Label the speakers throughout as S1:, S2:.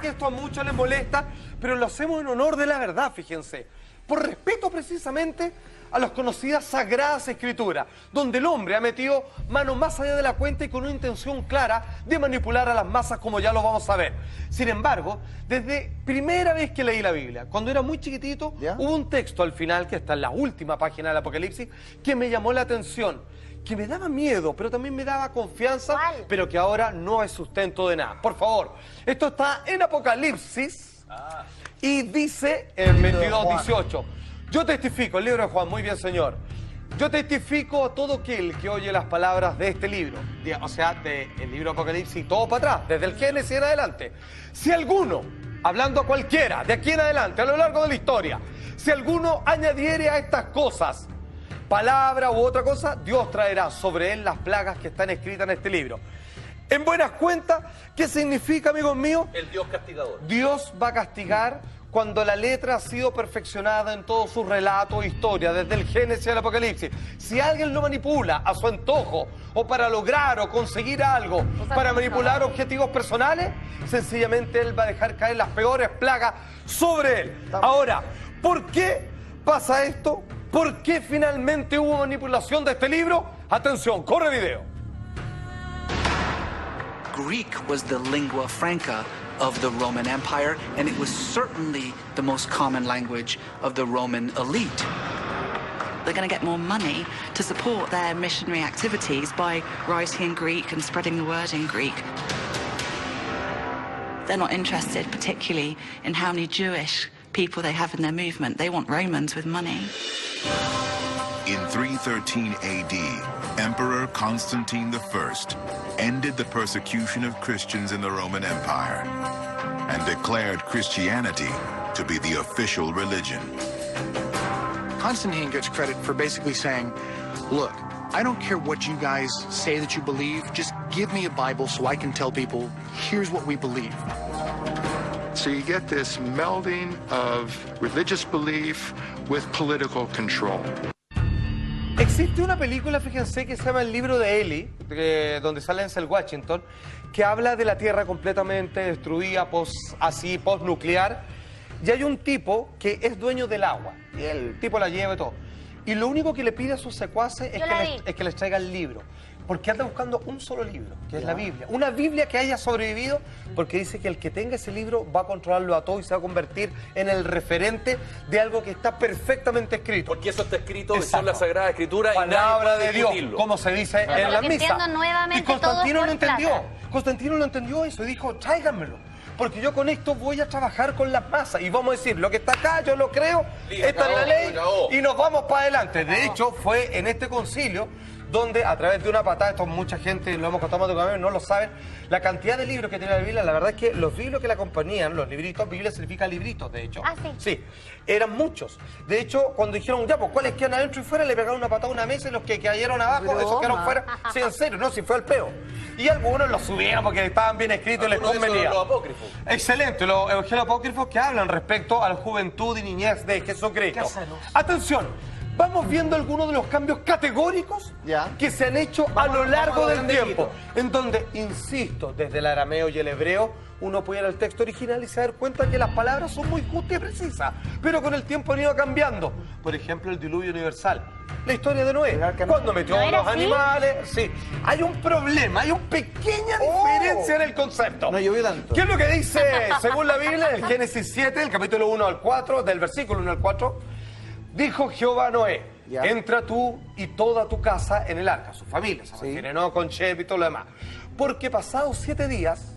S1: que esto a muchos les molesta, pero lo hacemos en honor de la verdad, fíjense. Por respeto precisamente a las conocidas Sagradas Escrituras, donde el hombre ha metido mano más allá de la cuenta y con una intención clara de manipular a las masas, como ya lo vamos a ver. Sin embargo, desde primera vez que leí la Biblia, cuando era muy chiquitito, hubo un texto al final, que está en la última página del Apocalipsis, que me llamó la atención, que me daba miedo, pero también me daba confianza, pero que ahora no es sustento de nada. Por favor, esto está en Apocalipsis y dice en 22:18. Yo testifico, el libro de Juan, muy bien, señor. Yo testifico a todo aquel que oye las palabras de este libro, o sea, del libro de Apocalipsis y todo para atrás, desde el Génesis en adelante. Si alguno, hablando a cualquiera, de aquí en adelante, a lo largo de la historia, si alguno añadiere a estas cosas, palabra u otra cosa, Dios traerá sobre él las plagas que están escritas en este libro. En buenas cuentas, ¿qué significa, amigos míos?
S2: El Dios castigador.
S1: Dios va a castigar cuando la letra ha sido perfeccionada en todo su relato e historia, desde el Génesis al Apocalipsis. Si alguien lo manipula a su antojo, o para lograr o conseguir algo, para manipular objetivos personales, sencillamente él va a dejar caer las peores plagas sobre él. Ahora, ¿por qué pasa esto? ¿Por qué finalmente hubo manipulación de este libro? Atención, corre video.
S3: Greek was the lingua franca of the Roman Empire, and it was certainly the most common language of the Roman elite.
S4: They're going to get more money to support their missionary activities by writing in Greek and spreading the word in Greek. They're not interested particularly in how many Jewish people they have in their movement. They want Romans with money.
S5: In 313 AD, Emperor Constantine I ended the persecution of Christians in the Roman Empire and declared Christianity to be the official religion.
S6: Constantine gets credit for basically saying, look, I don't care what you guys say that you believe, just give me a Bible so I can tell people, here's what we believe.
S7: So you get this melding of religious belief with political control.
S1: Existe una película, fíjense, que se llama El libro de Eli, donde sale Denzel Washington, que habla de la Tierra completamente destruida, post-nuclear, y hay un tipo que es dueño del agua, y el tipo la lleva y todo. Y lo único que le pide a sus secuaces es que les traiga el libro, porque anda buscando un solo libro, que es la Biblia. Una Biblia que haya sobrevivido, porque dice que el que tenga ese libro va a controlarlo a todo y se va a convertir en el referente de algo que está perfectamente escrito.
S2: Porque eso está escrito, son la Sagrada Escritura,
S1: palabra
S2: y nadie
S1: de Dios,
S2: discutirlo.
S1: como se dice en la misa. Y Constantino lo entendió.
S8: plata.
S1: Constantino lo entendió eso y dijo, tráiganmelo, porque yo con esto voy a trabajar con las masas y vamos a decir, lo que está acá yo lo creo, esta es la ley y nos vamos para adelante. De hecho, fue en este concilio donde a través de una patada, esto mucha gente lo hemos contado más de no lo saben, la cantidad de libros que tiene la Biblia, la verdad es que los libros que la acompañaban, los libritos, Biblia significa libritos, de hecho.
S8: Ah, sí.
S1: Sí, eran muchos. De hecho, cuando dijeron, ya, pues, ¿cuáles quedan adentro y fuera? Le pegaron una patada a una mesa y los que cayeron abajo, esos quedaron fuera. Sí, en serio, no, si fue al peo. Y algunos los subieron porque estaban bien escritos y les convenía.
S2: Los apócrifos.
S1: Excelente, los evangelios apócrifos que hablan respecto a la juventud y niñez de Jesucristo. Atención. Vamos viendo algunos de los cambios categóricos que se han hecho a lo largo del tiempo. En donde, insisto, desde el arameo y el hebreo, uno puede ir al texto original y se da cuenta que las palabras son muy justas y precisas, pero con el tiempo han ido cambiando. Por ejemplo, el diluvio universal. La historia de Noé, cuando metió a los animales. Sí, hay un problema, hay una pequeña diferencia en el concepto.
S9: No llovió tanto.
S1: ¿Qué es lo que dice, según la Biblia, en el Génesis 7, el capítulo 1 al 4, del versículo 1 al 4? Dijo Jehová a Noé, entra tú y toda tu casa en el arca, su familia, se refiere, no con Shem y todo lo demás. Porque pasados 7 días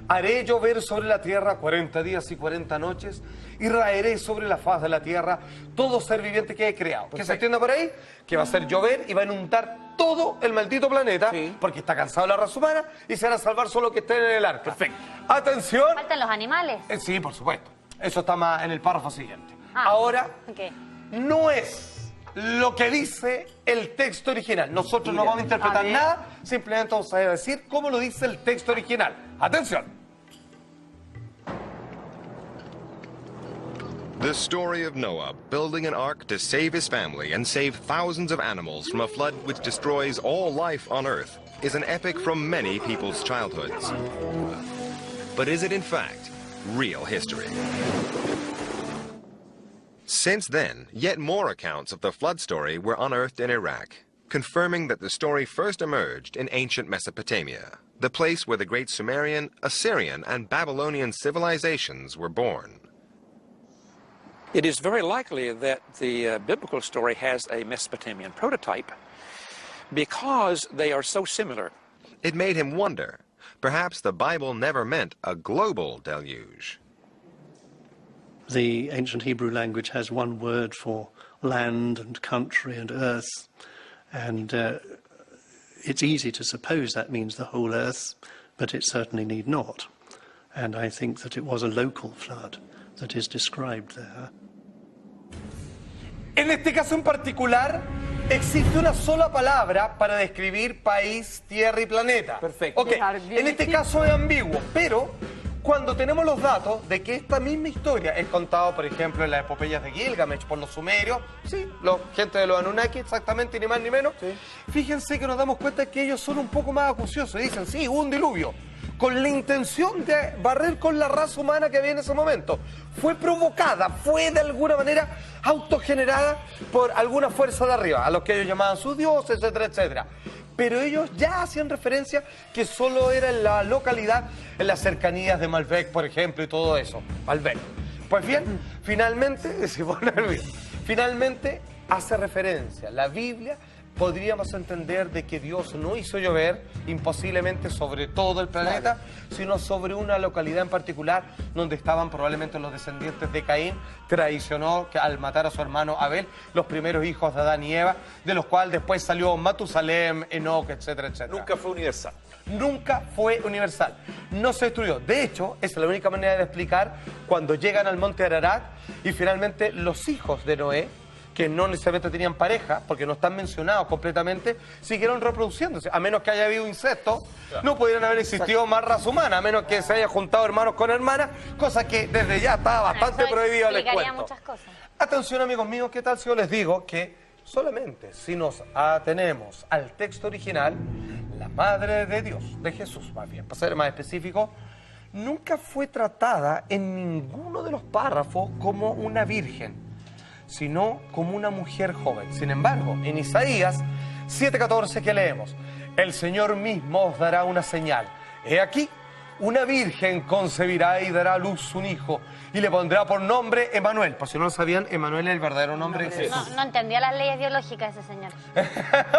S1: haré llover sobre la tierra 40 días y 40 noches y raeré sobre la faz de la tierra todo ser viviente que he creado. ¿Qué se entiende por ahí? Que va a hacer llover y va a inundar todo el maldito planeta, porque está cansado la raza humana y se van a salvar solo que estén en el arca. Perfecto. Atención.
S8: ¿Faltan los animales?
S1: Sí, por supuesto. Eso está más en el párrafo siguiente. Ahora, no es lo que dice el texto original. Nosotros no vamos a interpretar nada, simplemente vamos a decir cómo lo dice el texto original. Atención.
S10: The story of Noah building an ark to save his family and save thousands of animals from a flood which destroys all life on earth is an epic from many people's childhoods. But is it in fact? real history. Since then, yet more accounts of the flood story were unearthed in Iraq, confirming that the story first emerged in ancient Mesopotamia, the place where the great Sumerian, Assyrian, and Babylonian civilizations were born.
S8: It is very likely that the biblical story has a Mesopotamian prototype because they are so similar.
S10: It made him wonder, perhaps the Bible never meant a global deluge.
S9: The ancient Hebrew language has one word for land and country and earth, and it's easy to suppose that means the whole earth, but it certainly need not. And I think that it was a local flood that is described there.
S1: En este caso en particular, existe una sola palabra para describir país, tierra y planeta.
S2: Perfecto.
S1: Ok, en este caso es ambiguo, pero cuando tenemos los datos de que esta misma historia es contada, por ejemplo, en las epopeyas de Gilgamesh por los sumerios, sí, la gente de los Anunnaki, exactamente, ni más ni menos, sí. Fíjense que nos damos cuenta que ellos son un poco más acuciosos y dicen, sí, hubo un diluvio, con la intención de barrer con la raza humana que había en ese momento. Fue provocada, fue de alguna manera autogenerada por alguna fuerza de arriba, a los que ellos llamaban sus dioses, etcétera, etcétera. Pero ellos ya hacían referencia que solo era en la localidad, en las cercanías de Malbec, por ejemplo, y todo eso. Malbec. Pues bien, finalmente, finalmente hace referencia la Biblia. Podríamos entender de que Dios no hizo llover imposiblemente sobre todo el planeta, sino sobre una localidad en particular donde estaban probablemente los descendientes de Caín, traicionó que al matar a su hermano Abel, los primeros hijos de Adán y Eva, de los cuales después salió Matusalem, Enoc, etcétera, etcétera.
S2: Nunca fue universal.
S1: Nunca fue universal. No se destruyó. De hecho, esa es la única manera de explicar cuando llegan al monte Ararat y finalmente los hijos de Noé, que no necesariamente tenían pareja, porque no están mencionados completamente, siguieron reproduciéndose. A menos que haya habido incesto, claro, no pudieran haber existido más raza humana, a menos que se haya juntado hermanos con hermanas, cosa que desde ya estaba bastante prohibida, les cuento.
S11: Muchas cosas.
S1: Atención, amigos míos, ¿qué tal si yo les digo que solamente si nos atenemos al texto original, la Madre de Dios, de Jesús más bien, para ser más específico, nunca fue tratada en ninguno de los párrafos como una virgen, sino como una mujer joven. Sin embargo, en Isaías 7:14 que leemos, el Señor mismo os dará una señal. He aquí, una virgen concebirá y dará a luz un hijo, y le pondrá por nombre Emanuel. Por si no lo sabían, Emanuel es el verdadero nombre de Jesús.
S11: No entendía las leyes biológicas ese señor.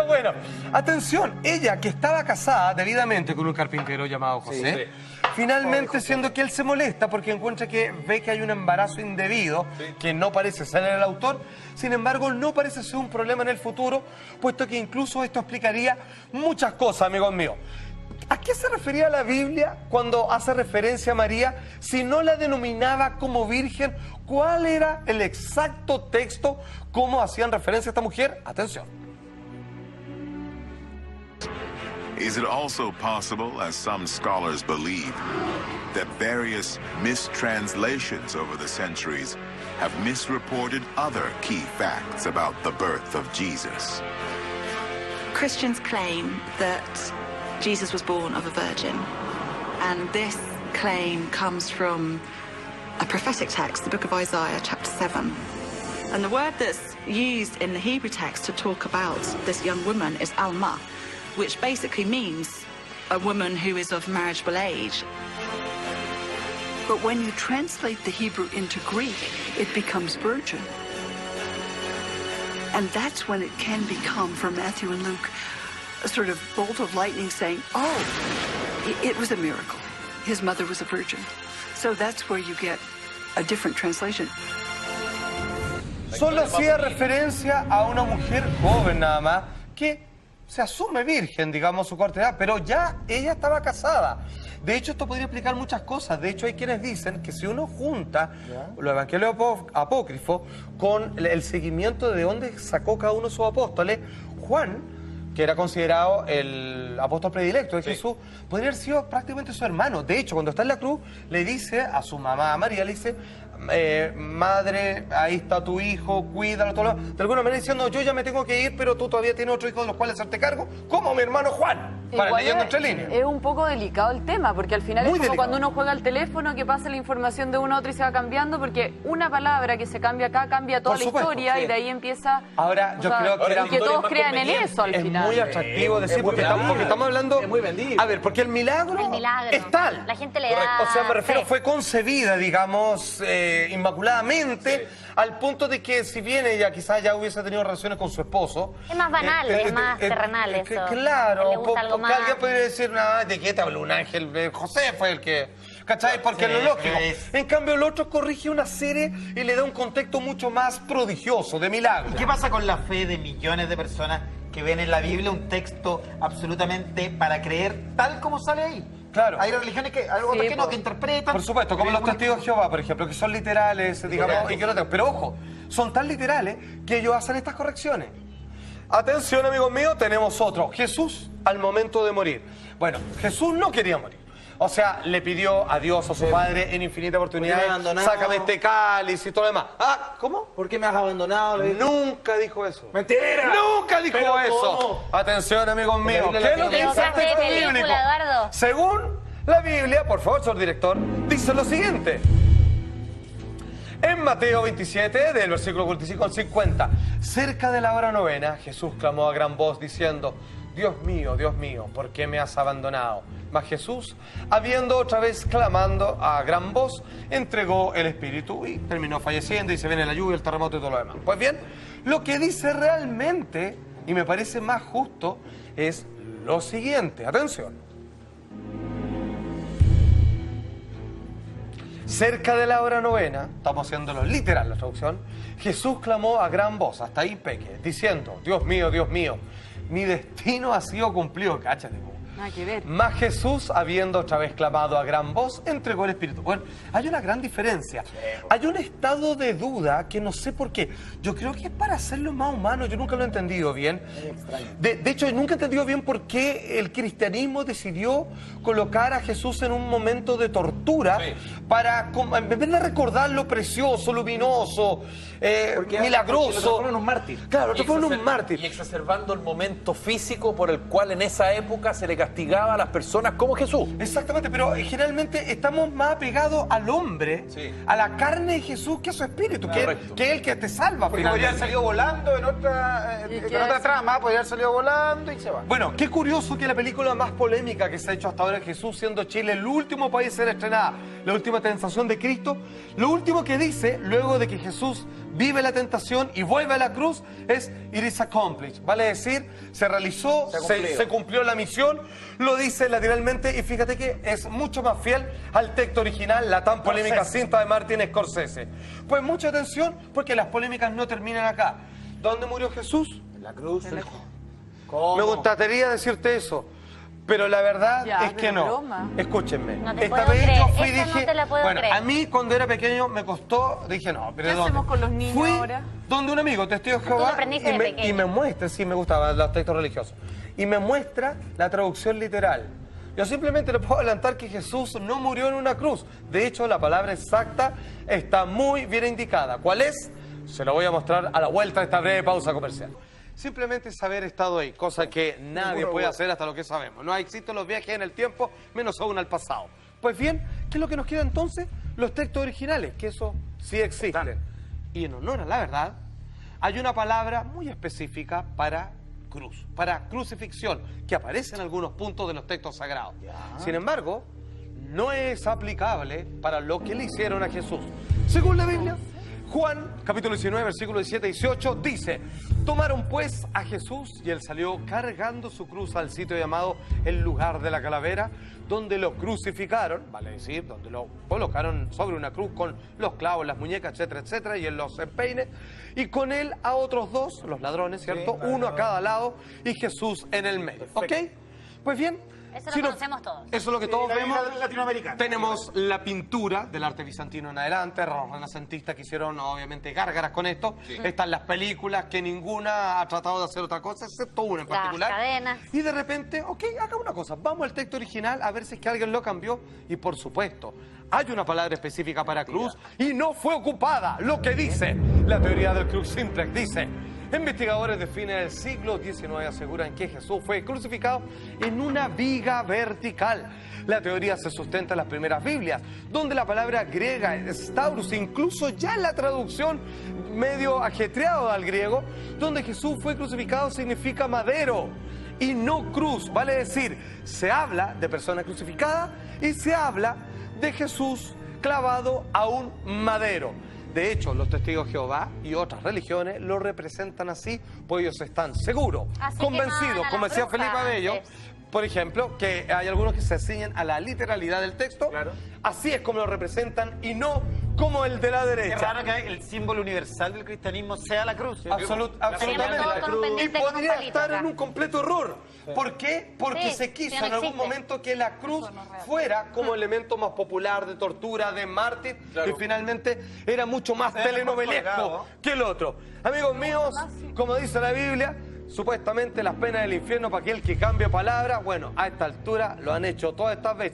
S1: Bueno, atención, ella que estaba casada debidamente con un carpintero llamado José, finalmente siendo que él se molesta porque encuentra que ve que hay un embarazo indebido, que no parece ser el autor, sin embargo no parece ser un problema en el futuro, puesto que incluso esto explicaría muchas cosas, amigos míos. ¿A qué se refería la Biblia cuando hace referencia a María si no la denominaba como virgen? ¿Cuál era el exacto texto? ¿Cómo hacían referencia a esta mujer? Atención.
S5: Is it also possible, as some scholars believe, that various mistranslations over the centuries have misreported other key facts about the birth of Jesus?
S4: Christians claim that Jesus was born of a virgin, and this claim comes from a prophetic text, the book of Isaiah, chapter 7. And the word that's used in the Hebrew text to talk about this young woman is Alma, which basically means a woman who is of marriageable age.
S12: But when you translate the Hebrew into Greek, it becomes virgin. And that's when it can become, for Matthew and Luke, a sort of bolt of lightning saying, oh, it was a miracle. His mother was a virgin. So that's where you get a different translation.
S1: Solo hacía referencia a una mujer joven nada más, que se asume virgen, digamos, su corta edad, pero ya ella estaba casada. De hecho, esto podría explicar muchas cosas. De hecho, hay quienes dicen que si uno junta los evangelios apócrifos con el seguimiento de dónde sacó cada uno de sus apóstoles, Juan, que era considerado el apóstol predilecto de Jesús, podría haber sido prácticamente su hermano. De hecho, cuando está en la cruz, le dice a su mamá, a María, le dice, madre, ahí está tu hijo, cuídalo, todo lo... De alguna manera diciendo, yo ya me tengo que ir, pero tú todavía tienes otro hijo de los cuales hacerte cargo, como mi hermano Juan. Para
S13: Igual
S1: leyendo entre líneas.
S13: es un poco delicado el tema, porque al final
S1: Muy
S13: es como
S1: delicado.
S13: cuando uno juega al teléfono, que pasa la información de uno a otro y se va cambiando, porque una palabra que se cambia acá cambia toda
S1: Por
S13: la
S1: supuesto,
S13: historia
S1: sí.
S13: y de ahí empieza...
S1: Ahora, yo creo que
S13: y que todos crean en eso al
S1: es
S13: final.
S1: muy atractivo decir, porque estamos hablando...
S2: Es muy vendible.
S1: A ver, porque el milagro es tal.
S11: La gente le da
S1: O sea, me refiero,
S11: fe.
S1: fue concebida, digamos, inmaculadamente, al punto de que si bien ella quizás ya hubiese tenido relaciones con su esposo...
S11: Es más banal, es más terrenal eso.
S1: Claro,
S11: Le gusta algo
S1: porque
S11: más.
S1: alguien podría decir, nada, ¿de qué te habló un ángel? José fue el que... ¿Cachai? Porque es lo lógico. En cambio, el otro corrige una serie y le da un contexto mucho más prodigioso, de milagro.
S14: ¿Y qué pasa con la fe de millones de personas que ven en la Biblia un texto absolutamente para creer tal como sale ahí?
S1: Claro.
S14: Hay religiones que, hay otras que no, que interpretan.
S1: Por supuesto, como los testigos de Jehová, por ejemplo, que son literales, digamos, y que no tengo. Pero ojo, son tan literales que ellos hacen estas correcciones. Atención, amigos míos, tenemos otro. Jesús al momento de morir. Bueno, Jesús no quería morir. O sea, le pidió a Dios, a su Padre, en infinita oportunidad, sácame este cáliz y todo lo demás. Ah, ¿cómo?
S14: ¿Por qué me has abandonado?
S1: Nunca dijo eso.
S14: ¡Mentira!
S1: ¡Nunca dijo
S14: ¿Pero
S1: eso!
S14: cómo?
S1: Atención, amigos míos.
S14: Biblia
S1: ¿Qué es lo que
S11: tiene.
S1: dice el texto
S11: Película,
S1: bíblico?
S11: Eduardo.
S1: Según la Biblia, por favor, señor director, dice lo siguiente. En Mateo 27, del versículo 45 al 50, cerca de la hora novena, Jesús clamó a gran voz diciendo, Dios mío, ¿por qué me has abandonado? Mas Jesús, habiendo otra vez clamando a gran voz, entregó el espíritu y terminó falleciendo y se viene la lluvia, el terremoto y todo lo demás. Pues bien, lo que dice realmente, y me parece más justo, es lo siguiente. Atención. Cerca de la hora novena, estamos haciéndolo literal la traducción, Jesús clamó a gran voz, hasta ahí peque, diciendo, Dios mío, mi destino ha sido cumplido. Cáchate, po.
S13: Nada que ver.
S1: Mas Jesús, habiendo otra vez clamado a gran voz, entregó el Espíritu. Bueno, hay una gran diferencia. Hay un estado de duda que no sé por qué. Yo creo que es para hacerlo más humano. Yo nunca lo he entendido bien. De hecho, nunca he entendido bien por qué el cristianismo decidió colocar a Jesús en un momento de tortura para, en vez de recordar lo precioso, luminoso, milagroso.
S14: Lo transforman en un mártir.
S1: Claro, lo transforman en un mártir.
S2: Y exacerbando el momento físico por el cual en esa época se le castigaba a las personas como Jesús.
S1: Exactamente, pero generalmente estamos más apegados al hombre, a la carne de Jesús, que a su espíritu, que es el que te salva.
S14: Porque podría haber salido volando en otra trama, podría haber salido volando y se va.
S1: Bueno, qué curioso que la película más polémica que se ha hecho hasta ahora, Jesús, siendo Chile el último país a ser estrenada, la última tentación de Cristo, lo último que dice, luego de que Jesús vive la tentación y vuelve a la cruz, es "It is accomplished", vale decir, se realizó, se cumplió la misión, lo dice lateralmente, y fíjate que es mucho más fiel al texto original, la tan polémica cinta de Martin Scorsese. Pues mucha atención, porque las polémicas no terminan acá. ¿Dónde murió Jesús?
S14: En la cruz.
S1: ¿Cómo? Me gustaría decirte eso, pero la verdad es que no.
S13: Broma.
S1: Escúchenme.
S11: No te
S1: Esta
S11: puedo
S1: vez
S11: creer,
S1: yo fui y
S11: esa
S1: dije,
S11: no te la puedo
S1: bueno,
S11: creer.
S1: a mí cuando era pequeño me costó, dije no, pero
S13: ¿Qué
S1: ¿dónde?
S13: hacemos con los niños
S1: Fui
S13: ahora?
S1: donde un amigo, testigo de
S11: Tú lo
S1: Jehová,
S11: aprendiste de pequeño.
S1: y me muestra, sí me gustaban los textos religiosos, y me muestra la traducción literal. Yo simplemente le puedo adelantar que Jesús no murió en una cruz. De hecho, la palabra exacta está muy bien indicada. ¿Cuál es? Se lo voy a mostrar a la vuelta de esta breve pausa comercial. Simplemente es haber estado ahí, cosa que nadie puede hacer hasta lo que sabemos. No existen los viajes en el tiempo, menos aún al pasado. Pues bien, ¿qué es lo que nos queda entonces? Los textos originales, que eso sí existen. Y en honor a la verdad, hay una palabra muy específica para cruz, para crucifixión, que aparece en algunos puntos de los textos sagrados. Sin embargo, no es aplicable para lo que le hicieron a Jesús. Según la Biblia, Juan, capítulo 19, versículo 17 y 18, dice: tomaron pues a Jesús y él salió cargando su cruz al sitio llamado el lugar de la calavera, donde lo crucificaron, vale decir, donde lo colocaron sobre una cruz con los clavos, las muñecas, etcétera, etcétera, y en los empeines, y con él a otros dos, los ladrones, ¿cierto? Uno a cada lado y Jesús en el medio. ¿Ok? Pues bien,
S11: Eso lo conocemos todos.
S1: eso es lo que todos
S14: la
S1: vemos.
S14: Biblia latinoamericana.
S1: Tenemos la pintura del arte bizantino en adelante, los renacentistas que hicieron obviamente gárgaras con esto. Están las películas que ninguna ha tratado de hacer otra cosa, excepto una en
S11: Las
S1: particular.
S11: cadenas.
S1: Y de repente, ok, haga una cosa, vamos al texto original a ver si es que alguien lo cambió. Y por supuesto, hay una palabra específica para cruz y no fue ocupada. Lo que dice la teoría del crux simplex dice: investigadores de fines del siglo XIX aseguran que Jesús fue crucificado en una viga vertical. La teoría se sustenta en las primeras Biblias, donde la palabra griega staurus, incluso ya en la traducción medio ajetreado al griego, donde Jesús fue crucificado significa madero y no cruz. Vale decir, se habla de persona crucificada y se habla de Jesús clavado a un madero. De hecho, los testigos de Jehová y otras religiones lo representan así, pues ellos están seguros, convencidos, como decía Felipe Abello, por ejemplo, que hay algunos que se ciñen a la literalidad del texto. Claro. Así es como lo representan y no como el de la derecha.
S14: Es raro que el símbolo universal del cristianismo sea la cruz.
S1: Absolutamente. Y podría estar en un completo error. ¿Por qué? Porque se quiso en algún momento que la cruz fuera como elemento más popular de tortura, de mártir, y finalmente era mucho más telenovelesco que el otro. Amigos míos, como dice la Biblia, supuestamente las penas del infierno para aquel que cambie palabra. Bueno, a esta altura lo han hecho todas estas veces.